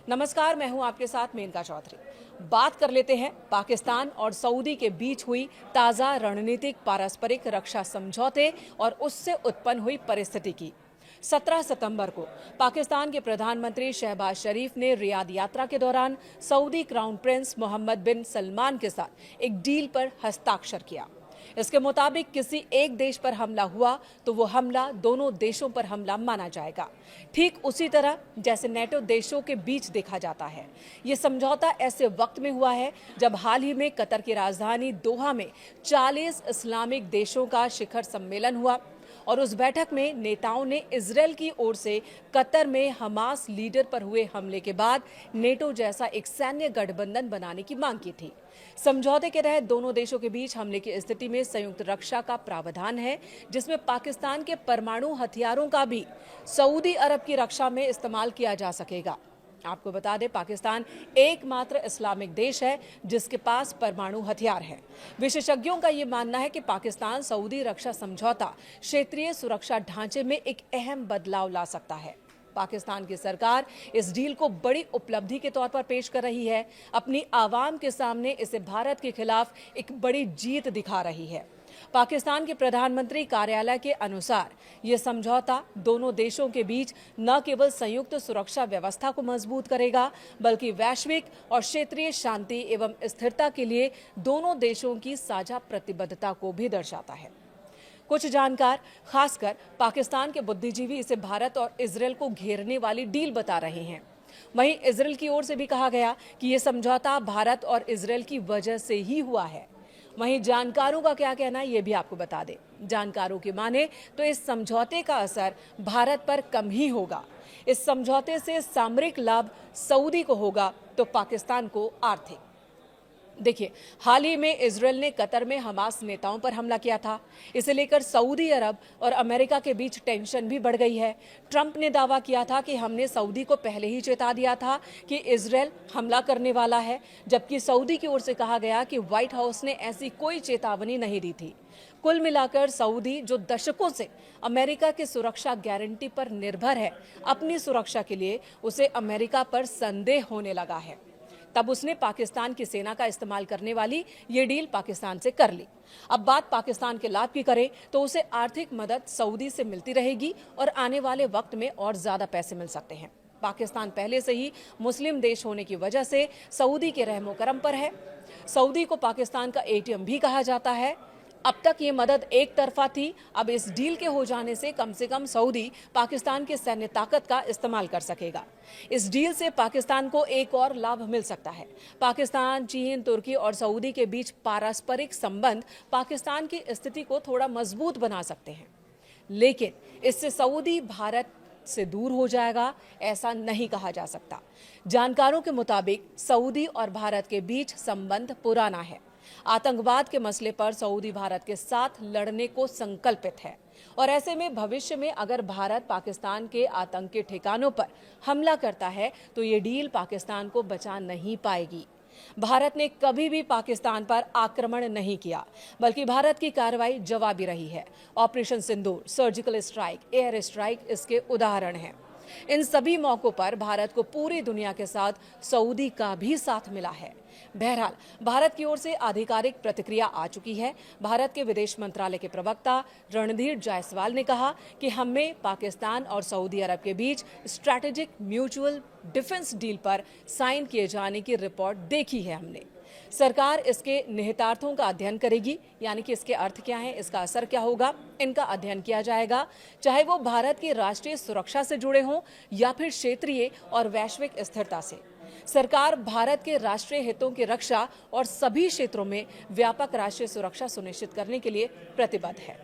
नमस्कार, मैं हूं आपके साथ मेनका चौधरी। बात कर लेते हैं पाकिस्तान और सऊदी के बीच हुई ताज़ा रणनीतिक पारस्परिक रक्षा समझौते और उससे उत्पन्न हुई परिस्थिति की। 17 सितंबर को पाकिस्तान के प्रधानमंत्री शहबाज शरीफ ने रियाद यात्रा के दौरान सऊदी क्राउन प्रिंस मोहम्मद बिन सलमान के साथ एक डील पर हस्ताक्षर किया। इसके मुताबिक किसी एक देश पर हमला हुआ तो वो हमला दोनों देशों पर हमला माना जाएगा, ठीक उसी तरह जैसे नेटो देशों के बीच देखा जाता है। ये समझौता ऐसे वक्त में हुआ है जब हाल ही में कतर की राजधानी दोहा में 40 इस्लामिक देशों का शिखर सम्मेलन हुआ और उस बैठक में नेताओं ने इजरायल की ओर से कतर में हमास लीडर पर हुए हमले के बाद नेटो जैसा एक सैन्य गठबंधन बनाने की मांग की थी। समझौते के तहत दोनों देशों के बीच हमले की स्थिति में संयुक्त रक्षा का प्रावधान है, जिसमें पाकिस्तान के परमाणु हथियारों का भी सऊदी अरब की रक्षा में इस्तेमाल किया जा सकेगा। आपको बता दें, पाकिस्तान एकमात्र इस्लामिक देश है जिसके पास परमाणु हथियार है। विशेषज्ञों का ये मानना है कि पाकिस्तान सऊदी रक्षा समझौता क्षेत्रीय सुरक्षा ढांचे में एक अहम बदलाव ला सकता है। पाकिस्तान की सरकार इस डील को बड़ी उपलब्धि के तौर पर पेश कर रही है। अपनी आवाम के सामने इसे भारत के खिलाफ एक बड़ी जीत दिखा रही है। पाकिस्तान के प्रधानमंत्री कार्यालय के अनुसार ये समझौता दोनों देशों के बीच न केवल संयुक्त सुरक्षा व्यवस्था को मजबूत करेगा, बल्कि वैश्विक और क्षेत्रीय शांति एवं स्थिरता के लिए दोनों देशों की साझा प्रतिबद्धता को भी दर्शाता है। कुछ जानकार, खासकर पाकिस्तान के बुद्धिजीवी, इसे भारत और इजरायल को घेरने वाली डील बता रहे हैं। वहीं इजरायल की ओर से भी कहा गया कि यह समझौता भारत और इजरायल की वजह से ही हुआ है। वहीं जानकारों का क्या कहना है, ये भी आपको बता दें। जानकारों की माने तो इस समझौते का असर भारत पर कम ही होगा। इस समझौते से सामरिक लाभ सऊदी को होगा तो पाकिस्तान को आर्थिक। देखिए, हाल ही में इजरायल ने कतर में हमास नेताओं पर हमला किया था। इसे लेकर सऊदी अरब और अमेरिका के बीच टेंशन भी बढ़ गई है। ट्रंप ने दावा किया था कि हमने सऊदी को पहले ही चेता दिया था कि इजरायल हमला करने वाला है, जबकि सऊदी की ओर से कहा गया कि व्हाइट हाउस ने ऐसी कोई चेतावनी नहीं दी थी। कुल मिलाकर सऊदी, जो दशकों से अमेरिका की सुरक्षा गारंटी पर निर्भर है, अपनी सुरक्षा के लिए उसे अमेरिका पर संदेह होने लगा है। तब उसने पाकिस्तान की सेना का इस्तेमाल करने वाली ये डील पाकिस्तान से कर ली। अब बात पाकिस्तान के लाभ की करें तो उसे आर्थिक मदद सऊदी से मिलती रहेगी और आने वाले वक्त में और ज्यादा पैसे मिल सकते हैं। पाकिस्तान पहले से ही मुस्लिम देश होने की वजह से सऊदी के रहमो करम पर है। सऊदी को पाकिस्तान का एटीएम भी कहा जाता है। अब तक ये मदद एक तरफा थी। अब इस डील के हो जाने से कम सऊदी पाकिस्तान के सैन्य ताकत का इस्तेमाल कर सकेगा। इस डील से पाकिस्तान को एक और लाभ मिल सकता है। पाकिस्तान, चीन, तुर्की और सऊदी के बीच पारस्परिक संबंध पाकिस्तान की स्थिति को थोड़ा मजबूत बना सकते हैं, लेकिन इससे सऊदी भारत से दूर हो जाएगा, ऐसा नहीं कहा जा सकता। जानकारों के मुताबिक सऊदी और भारत के बीच संबंध पुराना है। आतंकवाद के मसले पर सऊदी भारत के साथ लड़ने को संकल्पित है और ऐसे में भविष्य में अगर भारत पाकिस्तान के आतंकी ठिकानों पर हमला करता है तो ये डील पाकिस्तान को बचा नहीं पाएगी। भारत ने कभी भी पाकिस्तान पर आक्रमण नहीं किया, बल्कि भारत की कार्रवाई जवाबी रही है। ऑपरेशन सिंदूर, सर्जिकल स्ट्राइक, एयर स्ट्राइक इसके उदाहरण हैं। इन सभी मौकों पर भारत को पूरी दुनिया के साथ सऊदी का भी साथ मिला है। बहरहाल, भारत की ओर से आधिकारिक प्रतिक्रिया आ चुकी है। भारत के विदेश मंत्रालय के प्रवक्ता रणधीर जायसवाल ने कहा कि हमें पाकिस्तान और सऊदी अरब के बीच स्ट्रैटेजिक म्यूचुअल डिफेंस डील पर साइन किए जाने की रिपोर्ट देखी है। हमने सरकार इसके निहितार्थों का अध्ययन करेगी, यानी कि इसके अर्थ क्या हैं, इसका असर क्या होगा, इनका अध्ययन किया जाएगा, चाहे वो भारत की राष्ट्रीय सुरक्षा से जुड़े हों या फिर क्षेत्रीय और वैश्विक स्थिरता से। सरकार भारत के राष्ट्रीय हितों की रक्षा और सभी क्षेत्रों में व्यापक राष्ट्रीय सुरक्षा सुनिश्चित करने के लिए प्रतिबद्ध है।